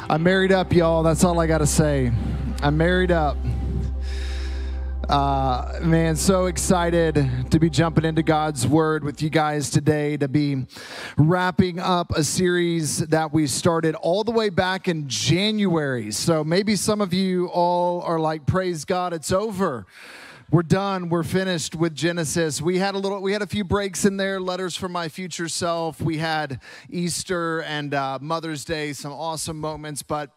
I'm married up, y'all. That's all I got to say. I'm married up. Man, so excited to be jumping into God's Word with you guys today, to be wrapping up a series that we started all the way back in January. So maybe some of you all are like, praise God, it's over. We're done. We're finished with Genesis. We had a few breaks in there, letters from my future self. We had Easter and Mother's Day, some awesome moments, but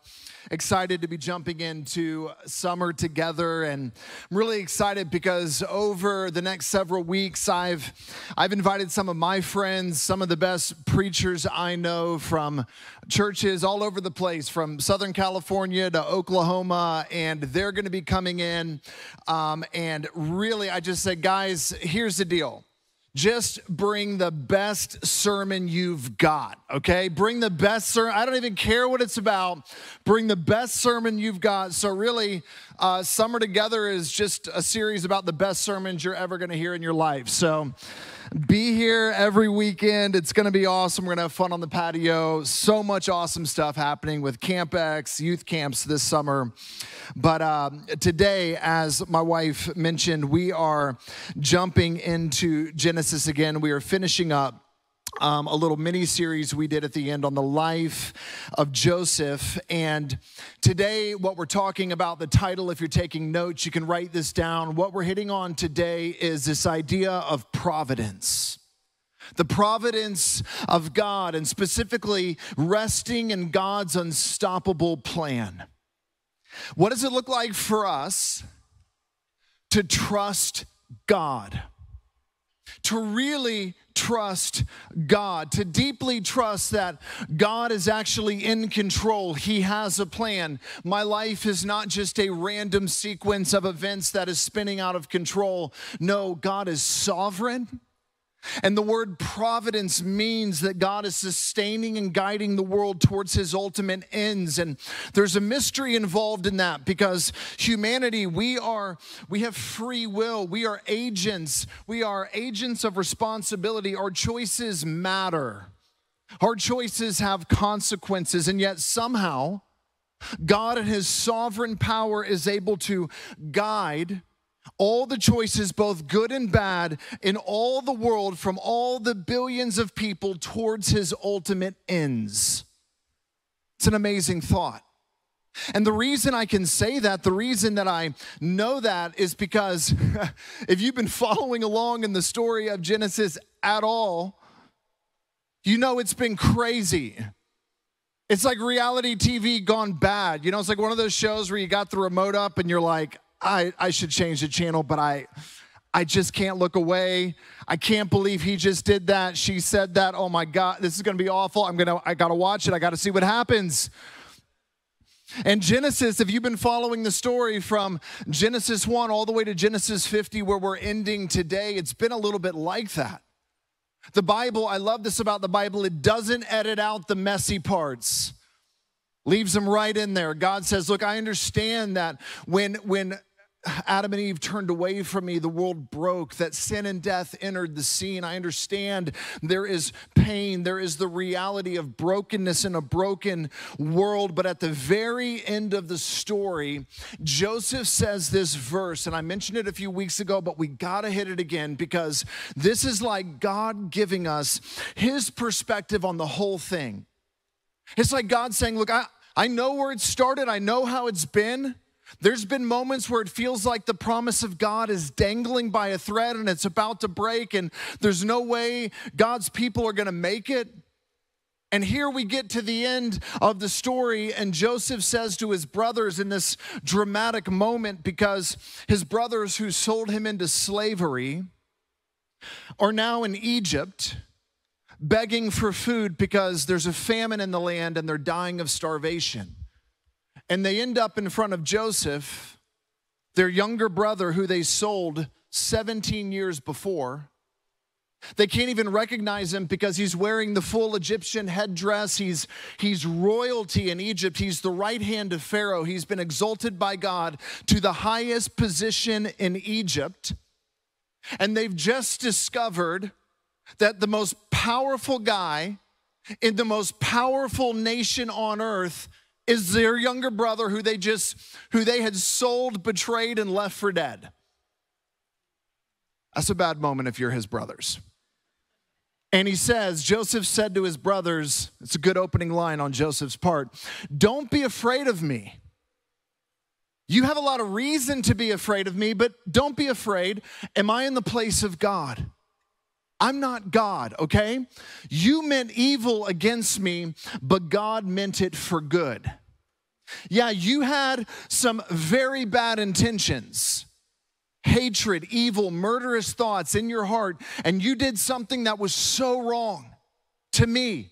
excited to be jumping into summer together, and I'm really excited because over the next several weeks, I've invited some of my friends, some of the best preachers I know from churches all over the place, from Southern California to Oklahoma, and they're going to be coming in. And really, I just said, guys, here's the deal. Just bring the best sermon you've got, okay? Bring the best sermon. I don't even care what it's about. Bring the best sermon you've got. So really, Summer Together is just a series about the best sermons you're ever going to hear in your life. So be here every weekend. It's going to be awesome. We're going to have fun on the patio. So much awesome stuff happening with Camp X, youth camps this summer. But today, as my wife mentioned, we are jumping into Genesis again. We are finishing up a little mini-series we did at the end on the life of Joseph. And today, what we're talking about, the title, if you're taking notes, you can write this down. What we're hitting on today is this idea of providence. The providence of God, and specifically resting in God's unstoppable plan. What does it look like for us to trust God? To really trust God, to deeply trust that God is actually in control. He has a plan. My life is not just a random sequence of events that is spinning out of control. No, God is sovereign. And the word providence means that God is sustaining and guiding the world towards his ultimate ends. And there's a mystery involved in that, because humanity, we have free will. We are agents. We are agents of responsibility. Our choices matter. Our choices have consequences. And yet somehow, God in his sovereign power is able to guide all the choices, both good and bad, in all the world, from all the billions of people towards his ultimate ends. It's an amazing thought. And the reason I can say that, the reason that I know that, is because if you've been following along in the story of Genesis at all, you know it's been crazy. It's like reality TV gone bad. You know, it's like one of those shows where you got the remote up and you're like, I should change the channel, but I just can't look away. I can't believe he just did that. She said that. Oh my God, this is going to be awful. I got to watch it. I got to see what happens. And Genesis, if you've been following the story from Genesis 1 all the way to Genesis 50, where we're ending today, it's been a little bit like that. The Bible, I love this about the Bible, it doesn't edit out the messy parts. Leaves them right in there. God says, look, I understand that when Adam and Eve turned away from me, the world broke, that sin and death entered the scene. I understand there is pain. There is the reality of brokenness in a broken world. But at the very end of the story, Joseph says this verse, and I mentioned it a few weeks ago, but we got to hit it again, because this is like God giving us his perspective on the whole thing. It's like God saying, look, I know where it started. I know how it's been. There's been moments where it feels like the promise of God is dangling by a thread and it's about to break, and there's no way God's people are going to make it. And here we get to the end of the story, and Joseph says to his brothers in this dramatic moment, because his brothers who sold him into slavery are now in Egypt, begging for food because there's a famine in the land and they're dying of starvation. And they end up in front of Joseph, their younger brother who they sold 17 years before. They can't even recognize him because he's wearing the full Egyptian headdress. He's royalty in Egypt. He's the right hand of Pharaoh. He's been exalted by God to the highest position in Egypt. And they've just discovered that the most powerful guy in the most powerful nation on earth is their younger brother who they had sold, betrayed, and left for dead. That's a bad moment if you're his brothers. And he says, Joseph said to his brothers, it's a good opening line on Joseph's part, don't be afraid of me. You have a lot of reason to be afraid of me, but don't be afraid. Am I in the place of God? I'm not God, okay? You meant evil against me, but God meant it for good. Yeah, you had some very bad intentions. Hatred, evil, murderous thoughts in your heart, and you did something that was so wrong to me.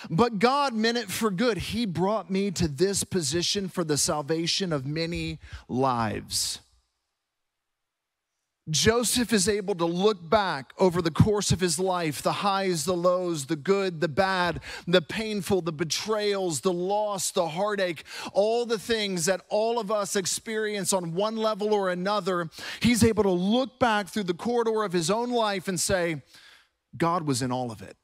But God meant it for good. He brought me to this position for the salvation of many lives. Joseph is able to look back over the course of his life, the highs, the lows, the good, the bad, the painful, the betrayals, the loss, the heartache, all the things that all of us experience on one level or another. He's able to look back through the corridor of his own life and say, God was in all of it.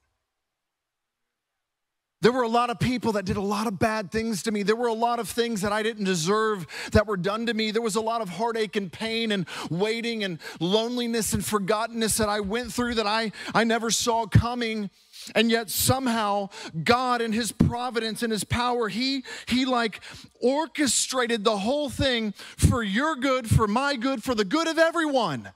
There were a lot of people that did a lot of bad things to me. There were a lot of things that I didn't deserve that were done to me. There was a lot of heartache and pain and waiting and loneliness and forgottenness that I went through that I never saw coming. And yet somehow God in his providence and his power, he like orchestrated the whole thing for your good, for my good, for the good of everyone.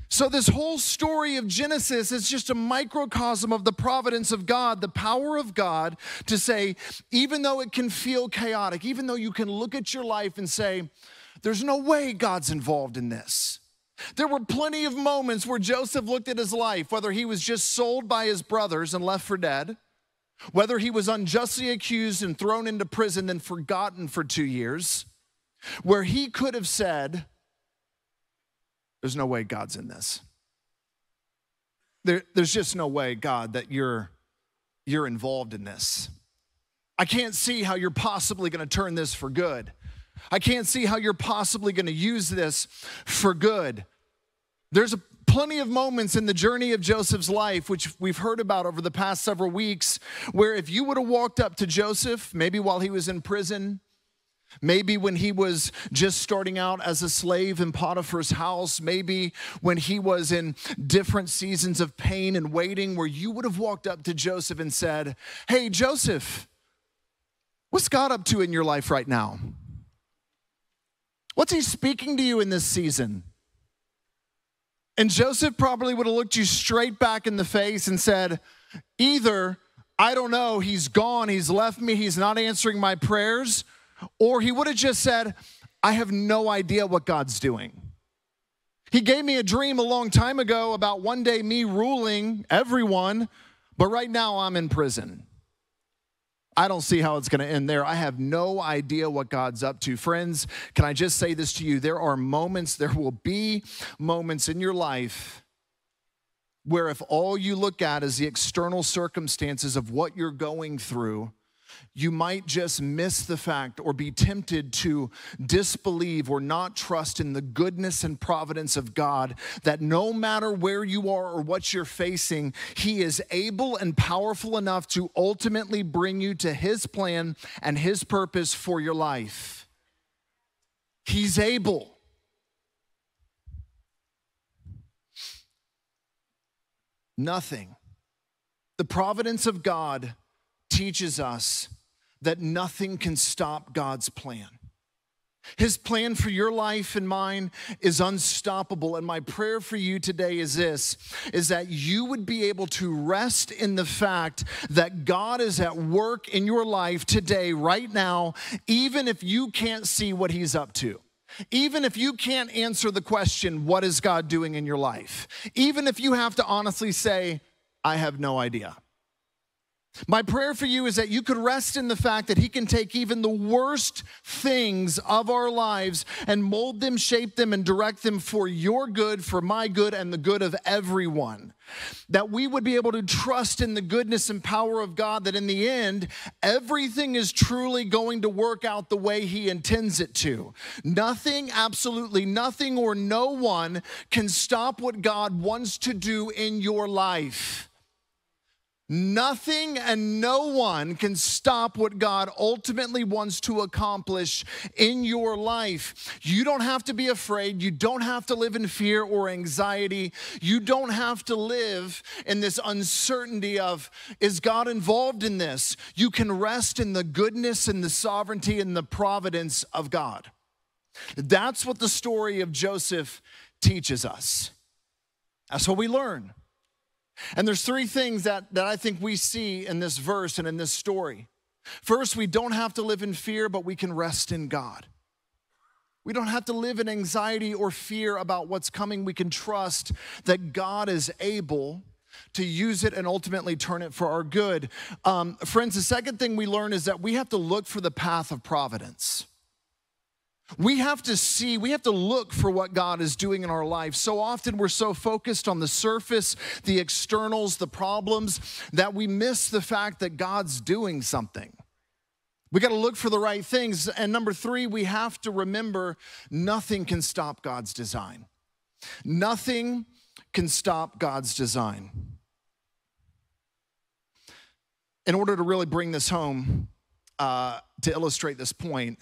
So this whole story of Genesis is just a microcosm of the providence of God, the power of God to say, even though it can feel chaotic, even though you can look at your life and say, there's no way God's involved in this. There were plenty of moments where Joseph looked at his life, whether he was just sold by his brothers and left for dead, whether he was unjustly accused and thrown into prison and forgotten for 2 years, where he could have said, there's no way God's in this. There's just no way, God, that you're involved in this. I can't see how you're possibly going to turn this for good. I can't see how you're possibly going to use this for good. There's plenty of moments in the journey of Joseph's life, which we've heard about over the past several weeks, where if you would have walked up to Joseph, maybe while he was in prison, maybe when he was just starting out as a slave in Potiphar's house, maybe when he was in different seasons of pain and waiting, where you would have walked up to Joseph and said, hey, Joseph, what's God up to in your life right now? What's he speaking to you in this season? And Joseph probably would have looked you straight back in the face and said, either, I don't know, he's gone, he's left me, he's not answering my prayers, or he would have just said, I have no idea what God's doing. He gave me a dream a long time ago about one day me ruling everyone, but right now I'm in prison. I don't see how it's going to end there. I have no idea what God's up to. Friends, can I just say this to you? There will be moments in your life where if all you look at is the external circumstances of what you're going through, you might just miss the fact or be tempted to disbelieve or not trust in the goodness and providence of God, that no matter where you are or what you're facing, he is able and powerful enough to ultimately bring you to his plan and his purpose for your life. He's able. Nothing. The providence of God teaches us that nothing can stop God's plan. His plan for your life and mine is unstoppable. And my prayer for you today is this, is that you would be able to rest in the fact that God is at work in your life today, right now, even if you can't see what he's up to. Even if you can't answer the question, what is God doing in your life? Even if you have to honestly say, I have no idea. My prayer for you is that you could rest in the fact that he can take even the worst things of our lives and mold them, shape them, and direct them for your good, for my good, and the good of everyone. That we would be able to trust in the goodness and power of God, that in the end, everything is truly going to work out the way he intends it to. Nothing, absolutely nothing, or no one can stop what God wants to do in your life. Nothing and no one can stop what God ultimately wants to accomplish in your life. You don't have to be afraid. You don't have to live in fear or anxiety. You don't have to live in this uncertainty of, is God involved in this? You can rest in the goodness and the sovereignty and the providence of God. That's what the story of Joseph teaches us. That's what we learn. And there's three things that I think we see in this verse and in this story. First, we don't have to live in fear, but we can rest in God. We don't have to live in anxiety or fear about what's coming. We can trust that God is able to use it and ultimately turn it for our good. Friends, the second thing we learn is that we have to look for the path of providence. We have to look for what God is doing in our life. So often we're so focused on the surface, the externals, the problems, that we miss the fact that God's doing something. We got to look for the right things. And number three, we have to remember nothing can stop God's design. Nothing can stop God's design. In order to really bring this home, to illustrate this point,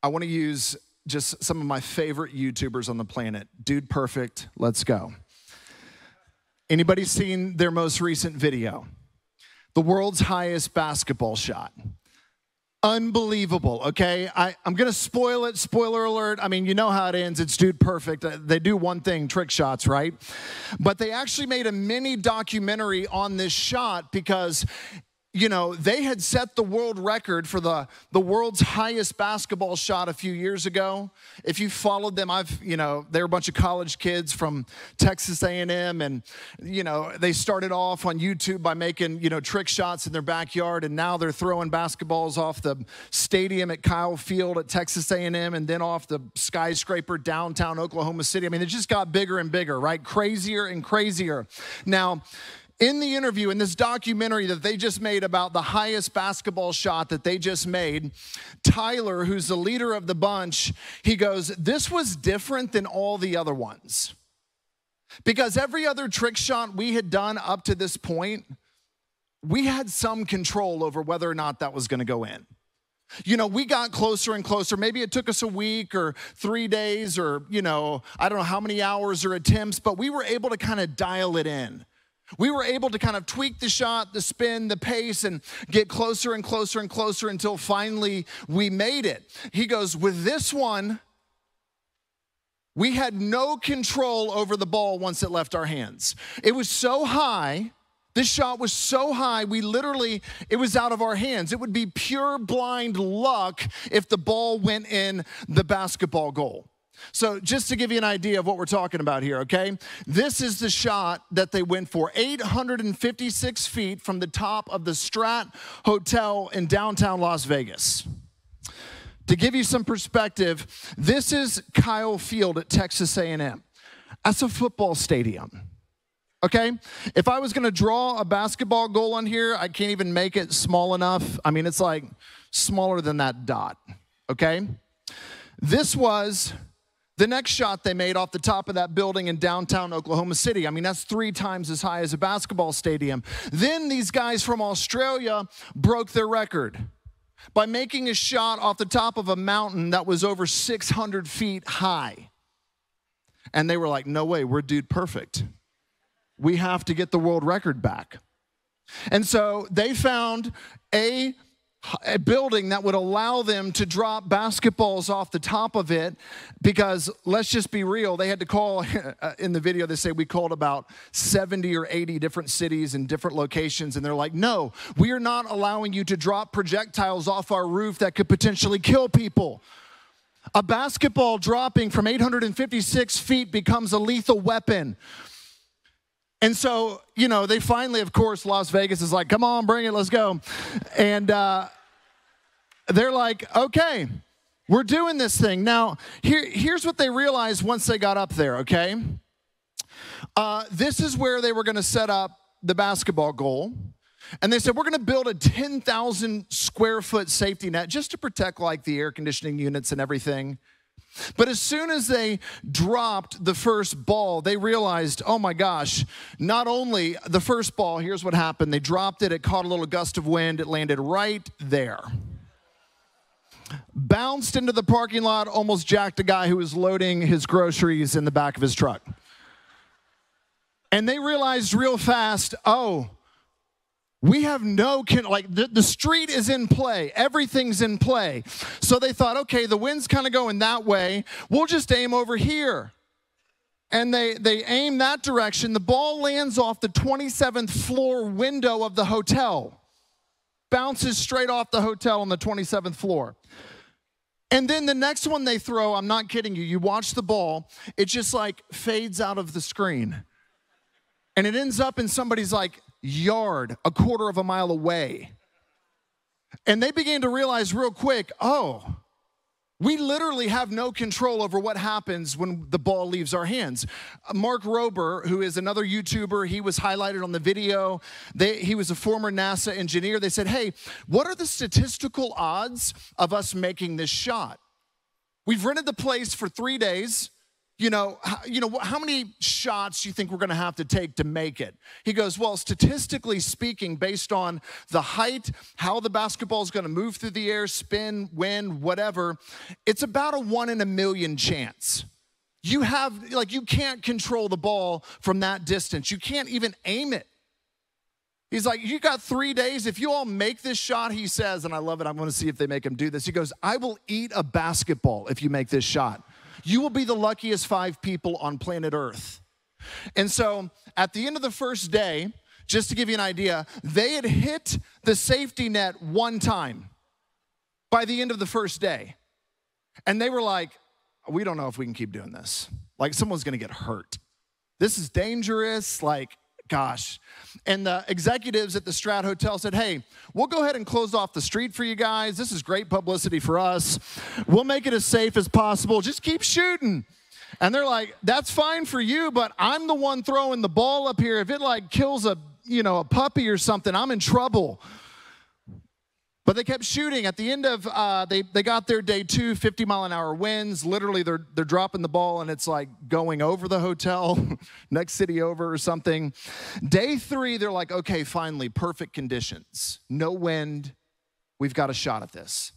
I want to use just some of my favorite YouTubers on the planet. Dude Perfect, let's go. Anybody seen their most recent video? The world's highest basketball shot. Unbelievable, okay? I'm going to spoil it, spoiler alert. I mean, you know how it ends. It's Dude Perfect. They do one thing, trick shots, right? But they actually made a mini documentary on this shot because they had set the world record for the world's highest basketball shot a few years ago. If you followed them, they're a bunch of college kids from Texas A&M, and, they started off on YouTube by making, trick shots in their backyard, and now they're throwing basketballs off the stadium at Kyle Field at Texas A&M, and then off the skyscraper downtown Oklahoma City. I mean, it just got bigger and bigger, right? Crazier and crazier. Now, in the interview, in this documentary that they just made about the highest basketball shot that they just made, Tyler, who's the leader of the bunch, he goes, this was different than all the other ones. Because every other trick shot we had done up to this point, we had some control over whether or not that was going to go in. We got closer and closer. Maybe it took us a week or 3 days or, I don't know how many hours or attempts, but we were able to kind of dial it in. We were able to kind of tweak the shot, the spin, the pace, and get closer and closer and closer until finally we made it. He goes, with this one, we had no control over the ball once it left our hands. It was so high, this shot was so high, it was out of our hands. It would be pure blind luck if the ball went in the basketball goal. So just to give you an idea of what we're talking about here, okay? This is the shot that they went for, 856 feet from the top of the Strat Hotel in downtown Las Vegas. To give you some perspective, this is Kyle Field at Texas A&M. That's a football stadium, okay? If I was going to draw a basketball goal on here, I can't even make it small enough. I mean, it's like smaller than that dot, okay? This was the next shot they made off the top of that building in downtown Oklahoma City. I mean, that's 3 times as high as a basketball stadium. Then these guys from Australia broke their record by making a shot off the top of a mountain that was over 600 feet high. And they were like, no way, we're Dude Perfect. We have to get the world record back. And so they found a building that would allow them to drop basketballs off the top of it, because let's just be real, they had to call, in the video they say we called about 70 or 80 different cities and different locations, and they're like, no, we are not allowing you to drop projectiles off our roof that could potentially kill people. A basketball dropping from 856 feet becomes a lethal weapon. And so, they finally, of course, Las Vegas is like, come on, bring it, let's go. And they're like, okay, we're doing this thing. Now, here's what they realized once they got up there, okay? This is where they were going to set up the basketball goal. And they said, we're going to build a 10,000 square foot safety net just to protect like the air conditioning units and everything. But as soon as they dropped the first ball, they realized, oh my gosh, not only the first ball, here's what happened. They dropped it, it caught a little gust of wind, it landed right there. Bounced into the parking lot, almost jacked a guy who was loading his groceries in the back of his truck. And they realized real fast, oh, we have the street is in play. Everything's in play. So they thought, okay, the wind's kind of going that way. We'll just aim over here. And they aim that direction. The ball lands off the 27th floor window of the hotel. Bounces straight off the hotel on the 27th floor. And then the next one they throw, I'm not kidding you, you watch the ball, it just like fades out of the screen. And it ends up in somebody's like yard, a quarter of a mile away. And they began to realize real quick, oh, we literally have no control over what happens when the ball leaves our hands. Mark Rober, who is another YouTuber, he was highlighted on the video. He was a former NASA engineer. They said, hey, what are the statistical odds of us making this shot? We've rented the place for 3 days. How many shots do you think we're going to have to take to make it? He goes, well, statistically speaking, based on the height, how the basketball is going to move through the air, spin, wind, whatever, it's about a 1 in a million chance. You can't control the ball from that distance. You can't even aim it. He's like, you got 3 days. If you all make this shot, he says, and I love it, I'm going to see if they make him do this. He goes, I will eat a basketball if you make this shot. You will be the luckiest 5 people on planet Earth. And so at the end of the first day, just to give you an idea, they had hit the safety net 1 time by the end of the first day. And they were like, we don't know if we can keep doing this. Like, someone's going to get hurt. This is dangerous. Like, gosh. And the executives at the Strat Hotel said, hey, we'll go ahead and close off the street for you guys. This is great publicity for us. We'll make it as safe as possible. Just keep shooting. And they're like, that's fine for you, but I'm the one throwing the ball up here. If it like kills a puppy or something, I'm in trouble. But they kept shooting. At the end of, they got their day 2, 50-mile-an-hour winds. Literally, they're dropping the ball, and it's like going over the hotel, next city over or something. Day 3, they're like, okay, finally, perfect conditions. No wind. We've got a shot at this.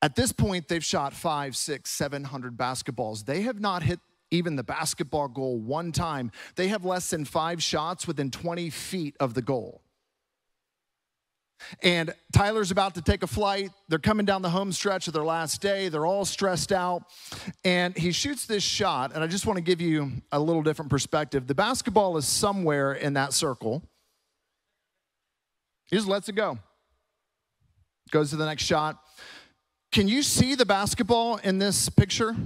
At this point, they've shot 500, 600, 700 basketballs. They have not hit even the basketball goal 1 time. They have less than 5 shots within 20 feet of the goal. And Tyler's about to take a flight. They're coming down the home stretch of their last day. They're all stressed out. And he shoots this shot, and I just want to give you a little different perspective. The basketball is somewhere in that circle. He just lets it go. Goes to the next shot. Can you see the basketball in this picture?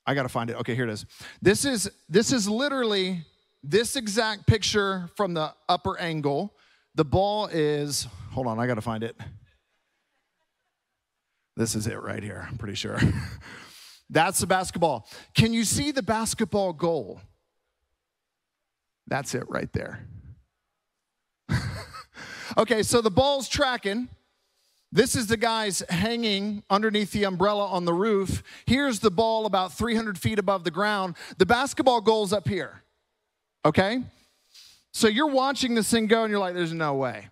I got to find it. Okay, here it is. This is literally this exact picture from the upper angle. The ball is, hold on, I got to find it. This is it right here, I'm pretty sure. That's the basketball. Can you see the basketball goal? That's it right there. Okay, so the ball's tracking. This is the guys hanging underneath the umbrella on the roof. Here's the ball about 300 feet above the ground. The basketball goal's up here, okay? So you're watching this thing go, and you're like, there's no way.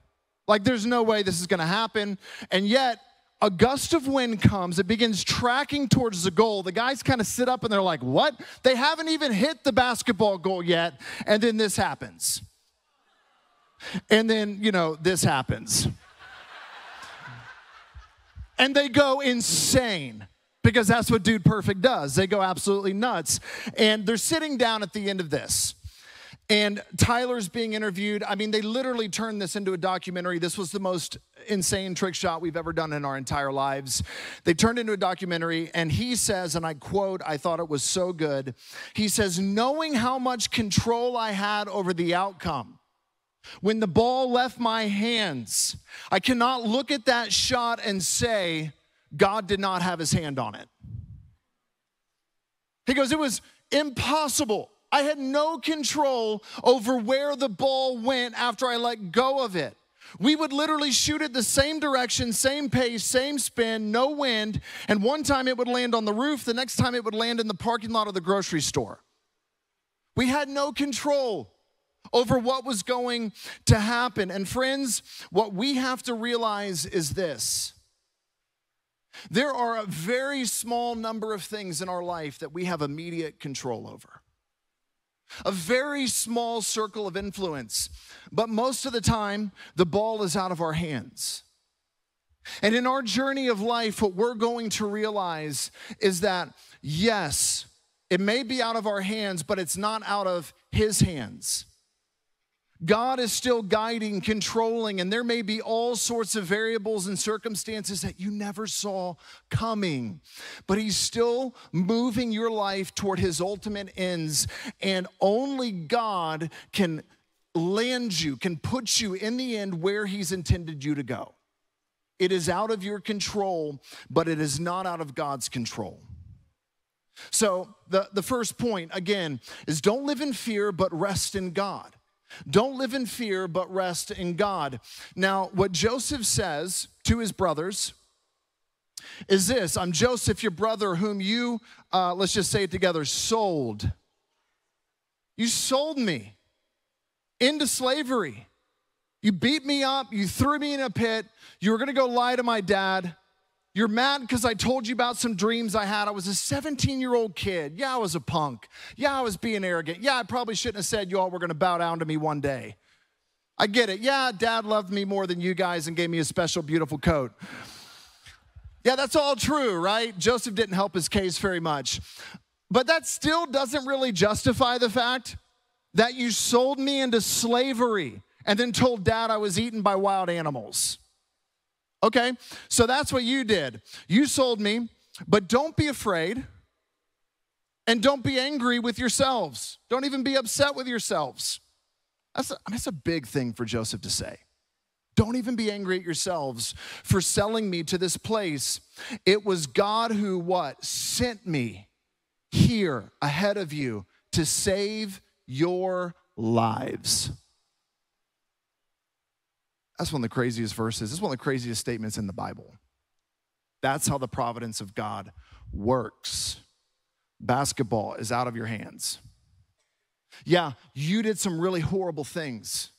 Like, there's no way this is going to happen. And yet, a gust of wind comes. It begins tracking towards the goal. The guys kind of sit up, and they're like, what? They haven't even hit the basketball goal yet. And then this happens. And then, this happens. And they go insane because that's what Dude Perfect does. They go absolutely nuts. And they're sitting down at the end of this. And Tyler's being interviewed. I mean, they literally turned this into a documentary. This was the most insane trick shot we've ever done in our entire lives. They turned it into a documentary, and he says, and I quote, I thought it was so good. He says, knowing how much control I had over the outcome, when the ball left my hands, I cannot look at that shot and say, God did not have his hand on it. He goes, it was impossible. I had no control over where the ball went after I let go of it. We would literally shoot it the same direction, same pace, same spin, no wind, and one time it would land on the roof, the next time it would land in the parking lot of the grocery store. We had no control over what was going to happen. And friends, what we have to realize is this. There are a very small number of things in our life that we have immediate control over. A very small circle of influence, but most of the time, the ball is out of our hands. And in our journey of life, what we're going to realize is that, yes, it may be out of our hands, but it's not out of His hands. God is still guiding, controlling, and there may be all sorts of variables and circumstances that you never saw coming. But He's still moving your life toward His ultimate ends, and only God can land you, can put you in the end where He's intended you to go. It is out of your control, but it is not out of God's control. So the first point, again, is don't live in fear, but rest in God. Don't live in fear, but rest in God. Now, what Joseph says to his brothers is this: I'm Joseph, your brother, whom you, let's just say it together, sold. You sold me into slavery. You beat me up. You threw me in a pit. You were going to go lie to my dad. You're mad because I told you about some dreams I had. I was a 17-year-old kid. Yeah, I was a punk. Yeah, I was being arrogant. Yeah, I probably shouldn't have said you all were going to bow down to me one day. I get it. Yeah, Dad loved me more than you guys and gave me a special, beautiful coat. Yeah, that's all true, right? Joseph didn't help his case very much. But that still doesn't really justify the fact that you sold me into slavery and then told Dad I was eaten by wild animals. Okay, so that's what you did. You sold me, but don't be afraid and don't be angry with yourselves. Don't even be upset with yourselves. That's a big thing for Joseph to say. Don't even be angry at yourselves for selling me to this place. It was God who what? Sent me here ahead of you to save your lives. That's one of the craziest verses. It's one of the craziest statements in the Bible. That's how the providence of God works. Basketball is out of your hands. Yeah, you did some really horrible things.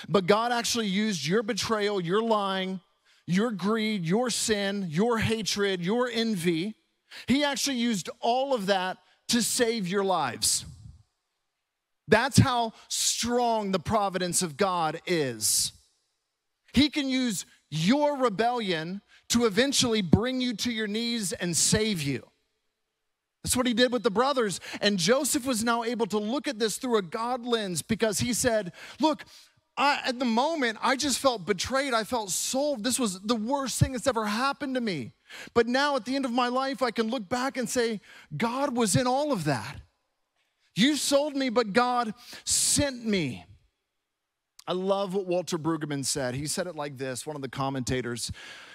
But God actually used your betrayal, your lying, your greed, your sin, your hatred, your envy. He actually used all of that to save your lives. That's how strong the providence of God is. He can use your rebellion to eventually bring you to your knees and save you. That's what He did with the brothers. And Joseph was now able to look at this through a God lens because he said, look, at the moment, I just felt betrayed. I felt sold. This was the worst thing that's ever happened to me. But now at the end of my life, I can look back and say, God was in all of that. You sold me, but God sent me. I love what Walter Brueggemann said. He said it like this, one of the commentators.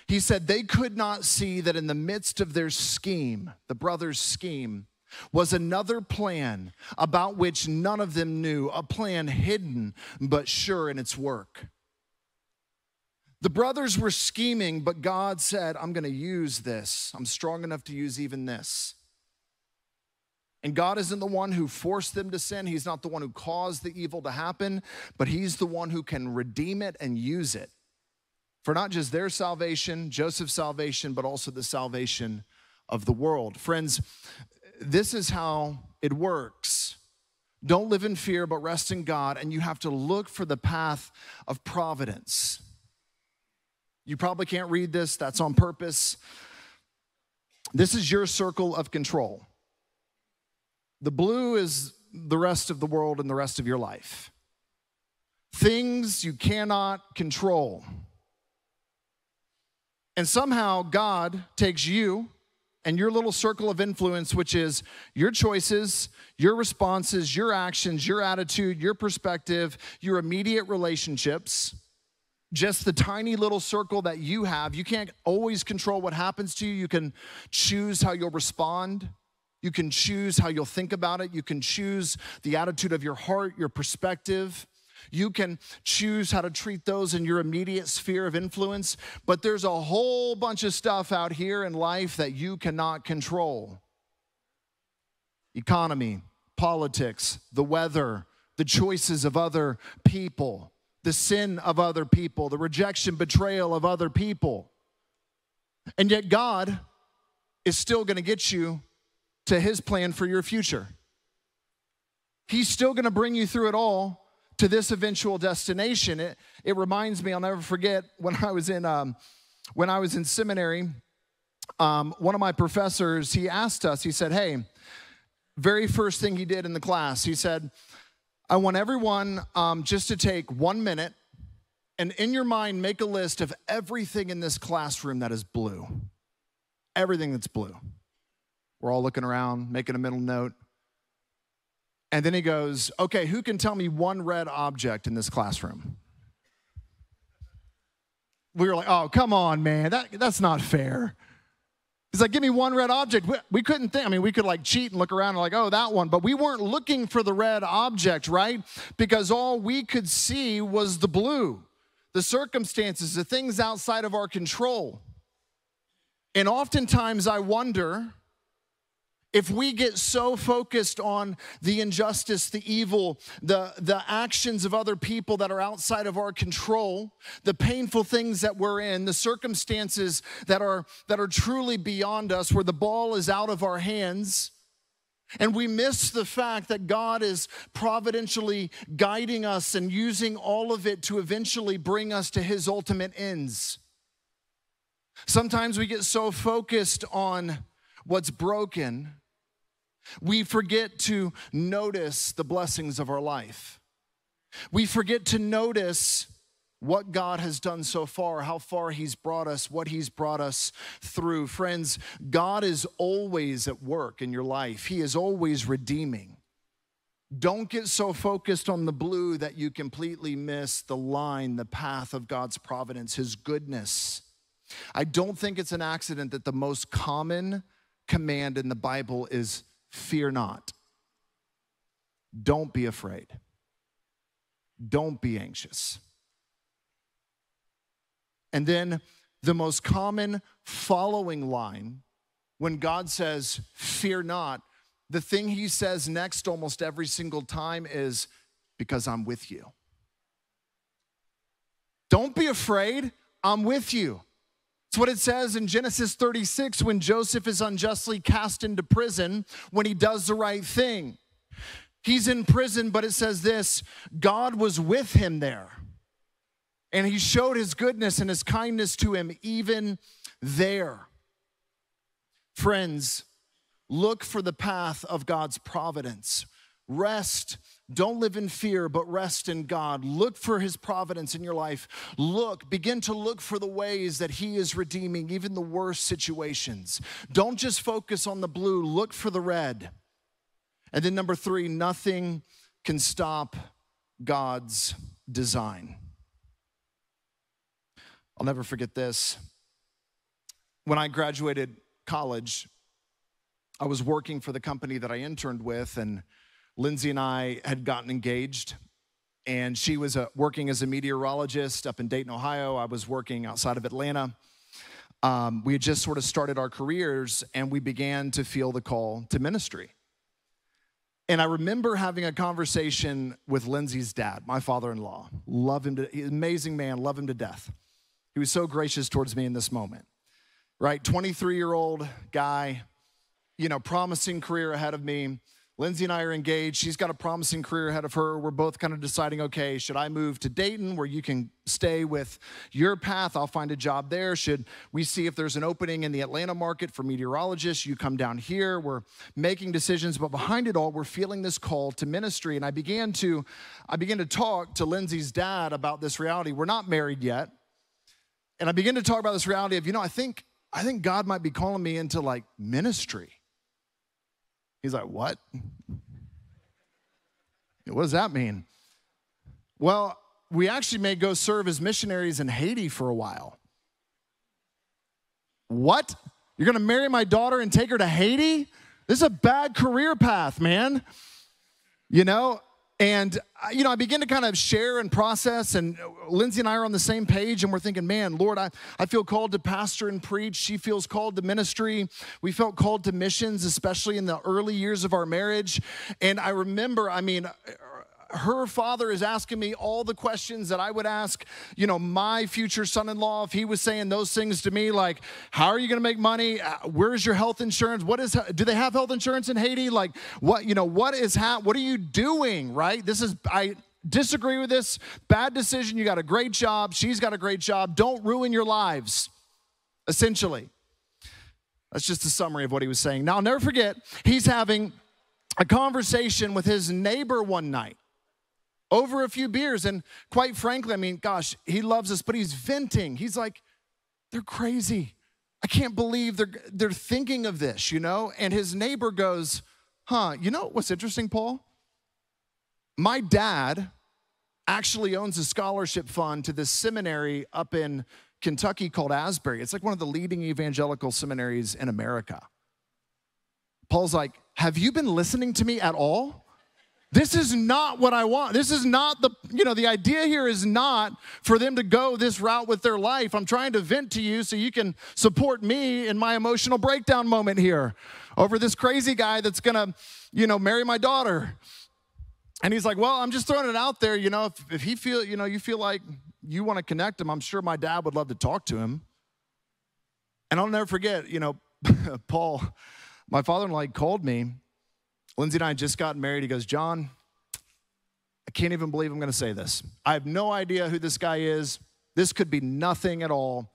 He said, they could not see that in the midst of their scheme, the brothers' scheme, was another plan about which none of them knew, a plan hidden but sure in its work. The brothers were scheming, but God said, I'm going to use this. I'm strong enough to use even this. And God isn't the one who forced them to sin. He's not the one who caused the evil to happen, but He's the one who can redeem it and use it for not just their salvation, Joseph's salvation, but also the salvation of the world. Friends, this is how it works. Don't live in fear, but rest in God, and you have to look for the path of providence. You probably can't read this. That's on purpose. This is your circle of control. The blue is the rest of the world and the rest of your life. Things you cannot control. And somehow God takes you and your little circle of influence, which is your choices, your responses, your actions, your attitude, your perspective, your immediate relationships, just the tiny little circle that you have. You can't always control what happens to you. You can choose how you'll respond. You can choose how you'll think about it. You can choose the attitude of your heart, your perspective. You can choose how to treat those in your immediate sphere of influence, but there's a whole bunch of stuff out here in life that you cannot control. Economy, politics, the weather, the choices of other people, the sin of other people, the rejection, betrayal of other people. And yet God is still going to get you to his plan for your future. He's still going to bring you through it all to this eventual destination. It reminds me, I'll never forget, when I was in seminary, one of my professors, he asked us, he said, hey, very first thing he did in the class, he said, I want everyone just to take 1 minute and in your mind make a list of everything in this classroom that is blue. Everything that's blue. We're all looking around, making a mental note. And then he goes, okay, who can tell me one red object in this classroom? We were like, oh, come on, man, that's not fair. He's like, give me one red object. We couldn't think. I mean, we could like cheat and look around and like, oh, that one. But we weren't looking for the red object, right? Because all we could see was the blue, the circumstances, the things outside of our control. And oftentimes I wonder if we get so focused on the injustice, the evil, the actions of other people that are outside of our control, the painful things that we're in, the circumstances that are truly beyond us, where the ball is out of our hands, and we miss the fact that God is providentially guiding us and using all of it to eventually bring us to his ultimate ends. Sometimes we get so focused on what's broken, we forget to notice the blessings of our life. We forget to notice what God has done so far, how far he's brought us, what he's brought us through. Friends, God is always at work in your life. He is always redeeming. Don't get so focused on the blue that you completely miss the line, the path of God's providence, his goodness. I don't think it's an accident that the most common command in the Bible is fear not. Don't be afraid. Don't be anxious. And then the most common following line, when God says, fear not, the thing he says next almost every single time is, because I'm with you. Don't be afraid, I'm with you. It's what it says in Genesis 36 when Joseph is unjustly cast into prison when he does the right thing. He's in prison, but it says this, God was with him there. And he showed his goodness and his kindness to him even there. Friends, look for the path of God's providence. Rest. Don't live in fear, but rest in God. Look for his providence in your life. Begin to look for the ways that he is redeeming even the worst situations. Don't just focus on the blue, look for the red. And then number 3, nothing can stop God's design. I'll never forget this. When I graduated college, I was working for the company that I interned with, and Lindsay and I had gotten engaged, and she was working as a meteorologist up in Dayton, Ohio. I was working outside of Atlanta. We had just sort of started our careers, and we began to feel the call to ministry. And I remember having a conversation with Lindsay's dad, my father-in-law. Love him, amazing man, love him to death. He was so gracious towards me in this moment, right? 23-year-old guy, promising career ahead of me. Lindsay and I are engaged. She's got a promising career ahead of her. We're both kind of deciding, okay, should I move to Dayton where you can stay with your path? I'll find a job there. Should we see if there's an opening in the Atlanta market for meteorologists? You come down here. We're making decisions, but behind it all, we're feeling this call to ministry. And I began to talk to Lindsay's dad about this reality. We're not married yet. And I began to talk about this reality of, I think God might be calling me into like ministry. He's like, what? What does that mean? Well, we actually may go serve as missionaries in Haiti for a while. What? You're going to marry my daughter and take her to Haiti? This is a bad career path, man. And, I begin to kind of share and process, and Lindsay and I are on the same page, and we're thinking, man, Lord, I feel called to pastor and preach. She feels called to ministry. We felt called to missions, especially in the early years of our marriage. And I remember, her father is asking me all the questions that I would ask, my future son-in-law, if he was saying those things to me, like, how are you going to make money? Where's your health insurance? Do they have health insurance in Haiti? Like, what are you doing, right? I disagree with this. Bad decision. You got a great job. She's got a great job. Don't ruin your lives, essentially. That's just a summary of what he was saying. Now, I'll never forget, he's having a conversation with his neighbor one night over a few beers. And quite frankly, gosh, he loves us, but he's venting. He's like, they're crazy. I can't believe they're thinking of this, And his neighbor goes, what's interesting, Paul? My dad actually owns a scholarship fund to this seminary up in Kentucky called Asbury. It's like one of the leading evangelical seminaries in America. Paul's like, have you been listening to me at all? This is not what I want. This is not the idea here is not for them to go this route with their life. I'm trying to vent to you so you can support me in my emotional breakdown moment here over this crazy guy that's gonna, marry my daughter. And he's like, well, I'm just throwing it out there. If he feel, you feel like you want to connect him, I'm sure my dad would love to talk to him. And I'll never forget, Paul, my father-in-law called me. Lindsay and I just got married. He goes, John, I can't even believe I'm going to say this. I have no idea who this guy is. This could be nothing at all.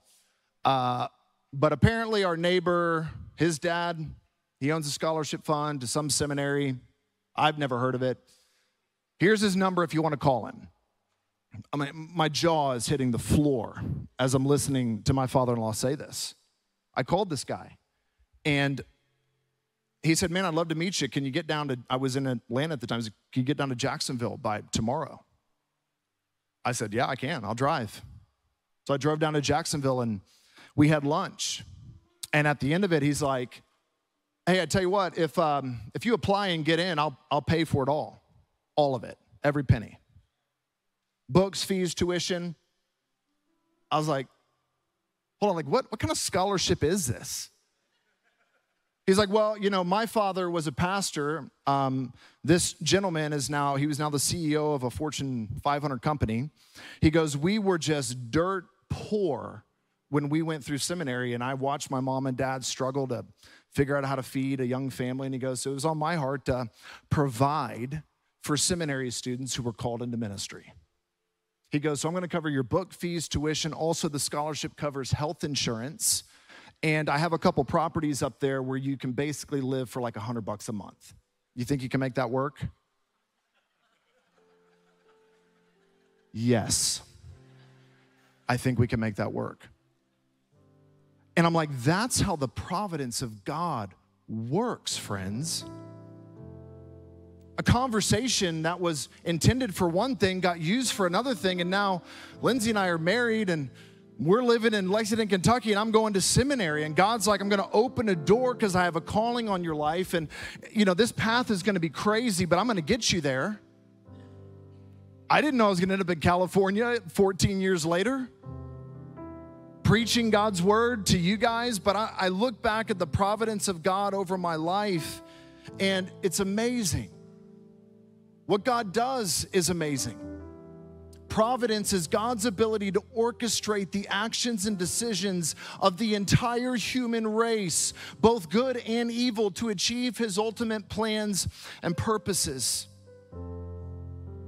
But apparently our neighbor, his dad, he owns a scholarship fund to some seminary. I've never heard of it. Here's his number if you want to call him. My jaw is hitting the floor as I'm listening to my father-in-law say this. I called this guy, and he said, man, I'd love to meet you. Can you get down to, I was in Atlanta at the time. He said, can you get down to Jacksonville by tomorrow? I said, yeah, I can. I'll drive. So I drove down to Jacksonville, and we had lunch. And at the end of it, he's like, hey, I tell you what, if you apply and get in, I'll pay for it all of it, every penny. Books, fees, tuition. I was like, hold on, like what kind of scholarship is this? He's like, well, my father was a pastor. This gentleman he was now the CEO of a Fortune 500 company. He goes, we were just dirt poor when we went through seminary, and I watched my mom and dad struggle to figure out how to feed a young family. And he goes, so it was on my heart to provide for seminary students who were called into ministry. He goes, so I'm going to cover your book fees, tuition. Also, the scholarship covers health insurance. And I have a couple properties up there where you can basically live for like $100 a month. You think you can make that work? Yes. I think we can make that work. And I'm like, that's how the providence of God works, friends. A conversation that was intended for one thing got used for another thing, and now Lindsay and I are married, and we're living in Lexington, Kentucky, and I'm going to seminary, and God's like, I'm going to open a door because I have a calling on your life, and this path is going to be crazy, but I'm going to get you there. I didn't know I was going to end up in California 14 years later, preaching God's word to you guys, but I look back at the providence of God over my life, and it's amazing. What God does is amazing. Providence is God's ability to orchestrate the actions and decisions of the entire human race, both good and evil, to achieve his ultimate plans and purposes.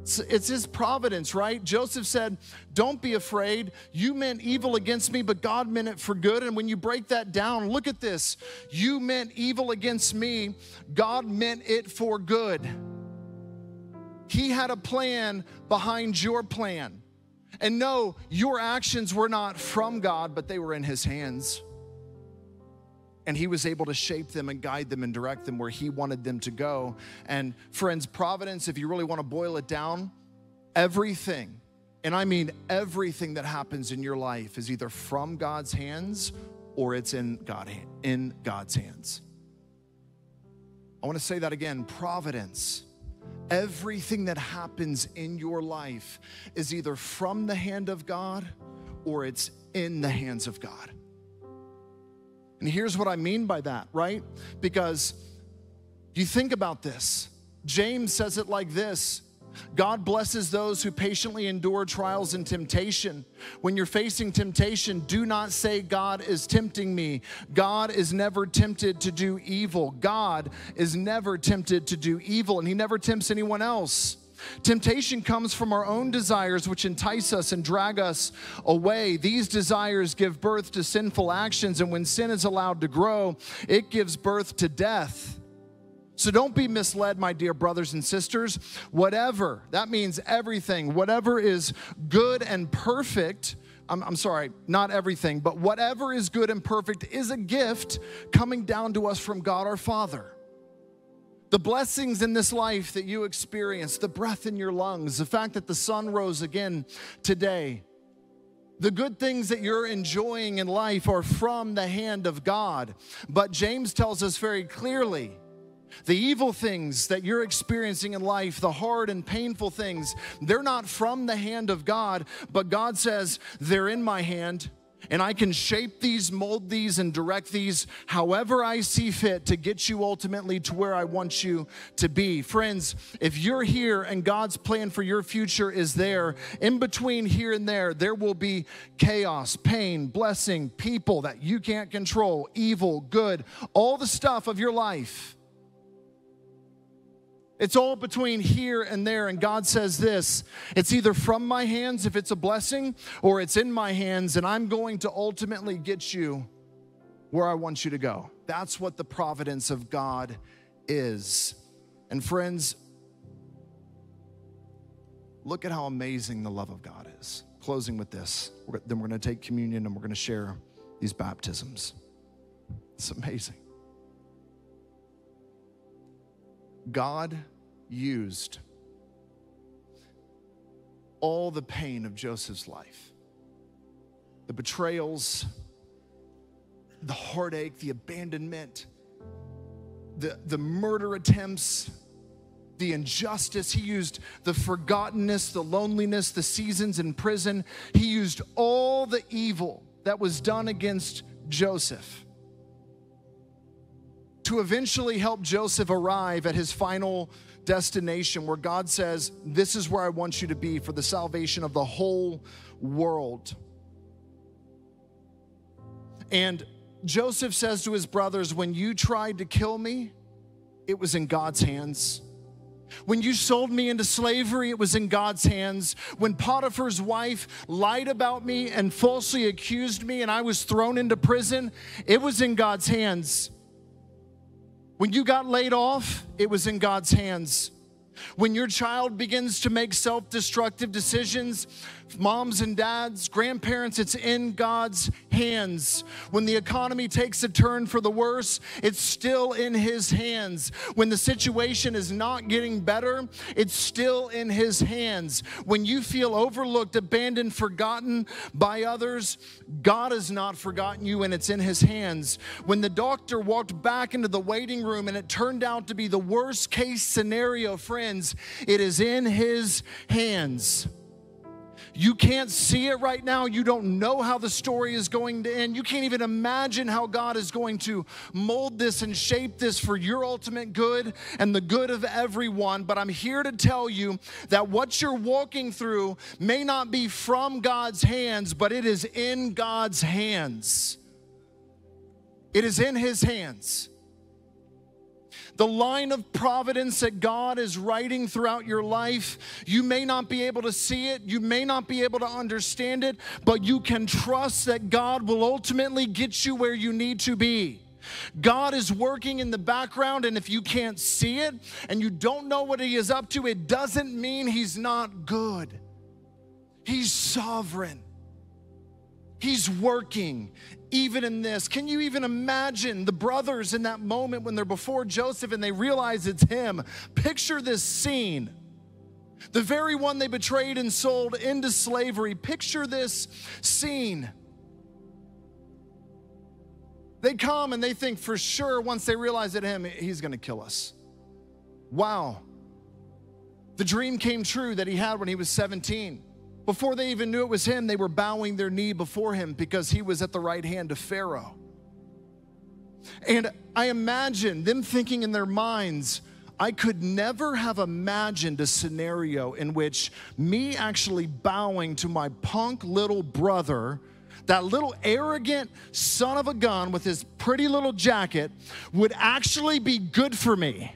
It's his providence, right? Joseph said, don't be afraid. You meant evil against me, but God meant it for good. And when you break that down, look at this. You meant evil against me. God meant it for good. He had a plan behind your plan. And no, your actions were not from God, but they were in his hands. And he was able to shape them and guide them and direct them where he wanted them to go. And friends, providence, if you really want to boil it down, everything, and I mean everything that happens in your life is either from God's hands or it's in God's hands. I want to say that again, providence. Everything that happens in your life is either from the hand of God or it's in the hands of God. And here's what I mean by that, right? Because you think about this. James says it like this: God blesses those who patiently endure trials and temptation. When you're facing temptation, do not say, God is tempting me. God is never tempted to do evil. God is never tempted to do evil, and he never tempts anyone else. Temptation comes from our own desires, which entice us and drag us away. These desires give birth to sinful actions, and when sin is allowed to grow, it gives birth to death. So don't be misled, my dear brothers and sisters. Whatever, that means everything, whatever is good and perfect, I'm sorry, not everything, but whatever is good and perfect is a gift coming down to us from God our Father. The blessings in this life that you experience, the breath in your lungs, the fact that the sun rose again today, the good things that you're enjoying in life are from the hand of God. But James tells us very clearly, the evil things that you're experiencing in life, the hard and painful things, they're not from the hand of God, but God says they're in my hand, and I can shape these, mold these, and direct these however I see fit to get you ultimately to where I want you to be. Friends, if you're here and God's plan for your future is there, in between here and there will be chaos, pain, blessing, people that you can't control, evil, good, all the stuff of your life. It's all between here and there, and God says this: it's either from my hands if it's a blessing, or it's in my hands, and I'm going to ultimately get you where I want you to go. That's what the providence of God is. And friends, look at how amazing the love of God is. Closing with this, then we're going to take communion and we're going to share these baptisms. It's amazing. God used all the pain of Joseph's life, the betrayals, the heartache, the abandonment, the murder attempts, the injustice. He used the forgottenness, the loneliness, the seasons in prison. He used all the evil that was done against Joseph to eventually help Joseph arrive at his final destination, where God says, this is where I want you to be for the salvation of the whole world. And Joseph says to his brothers, when you tried to kill me, it was in God's hands. When you sold me into slavery, it was in God's hands. When Potiphar's wife lied about me and falsely accused me and I was thrown into prison, it was in God's hands. When you got laid off, it was in God's hands. When your child begins to make self-destructive decisions, moms and dads, grandparents, it's in God's hands. When the economy takes a turn for the worse, it's still in his hands. When the situation is not getting better, it's still in his hands. When you feel overlooked, abandoned, forgotten by others, God has not forgotten you, and it's in his hands. When the doctor walked back into the waiting room and it turned out to be the worst case scenario, friends, it is in his hands. You can't see it right now. You don't know how the story is going to end. You can't even imagine how God is going to mold this and shape this for your ultimate good and the good of everyone. But I'm here to tell you that what you're walking through may not be from God's hands, but it is in God's hands. It is in his hands. The line of providence that God is writing throughout your life, you may not be able to see it, you may not be able to understand it, but you can trust that God will ultimately get you where you need to be. God is working in the background, and if you can't see it and you don't know what he is up to, it doesn't mean he's not good. He's sovereign. He's working even in this. Can you even imagine the brothers in that moment when they're before Joseph and they realize it's him? Picture this scene. The very one they betrayed and sold into slavery. Picture this scene. They come and they think for sure once they realize it's him, he's going to kill us. Wow. The dream came true that he had when he was 17. Before they even knew it was him, they were bowing their knee before him because he was at the right hand of Pharaoh. And I imagine them thinking in their minds, I could never have imagined a scenario in which me actually bowing to my punk little brother, that little arrogant son of a gun with his pretty little jacket, would actually be good for me.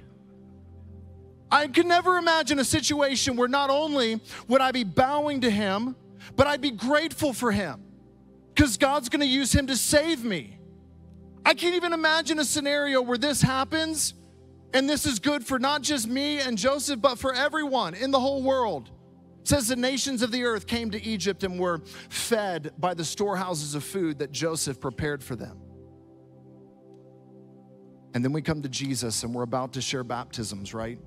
I could never imagine a situation where not only would I be bowing to him, but I'd be grateful for him because God's going to use him to save me. I can't even imagine a scenario where this happens and this is good for not just me and Joseph, but for everyone in the whole world. It says the nations of the earth came to Egypt and were fed by the storehouses of food that Joseph prepared for them. And then we come to Jesus and we're about to share baptisms, right?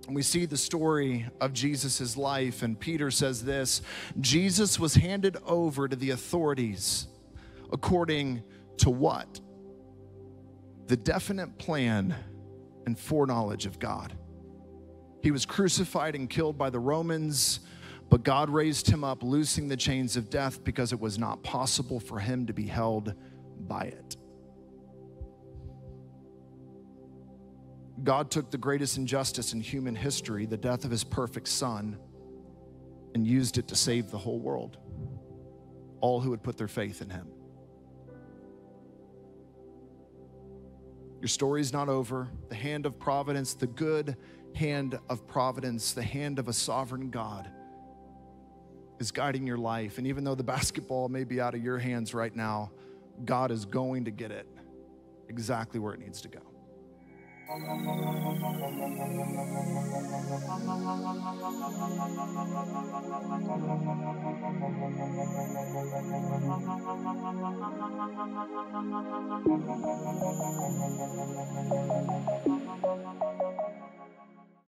And we see the story of Jesus' life, and Peter says this: Jesus was handed over to the authorities according to what? The definite plan and foreknowledge of God. He was crucified and killed by the Romans, but God raised him up, loosing the chains of death because it was not possible for him to be held by it. God took the greatest injustice in human history, the death of his perfect son, and used it to save the whole world, all who would put their faith in him. Your story's not over. The hand of providence, the good hand of providence, the hand of a sovereign God is guiding your life. And even though the basketball may be out of your hands right now, God is going to get it exactly where it needs to go.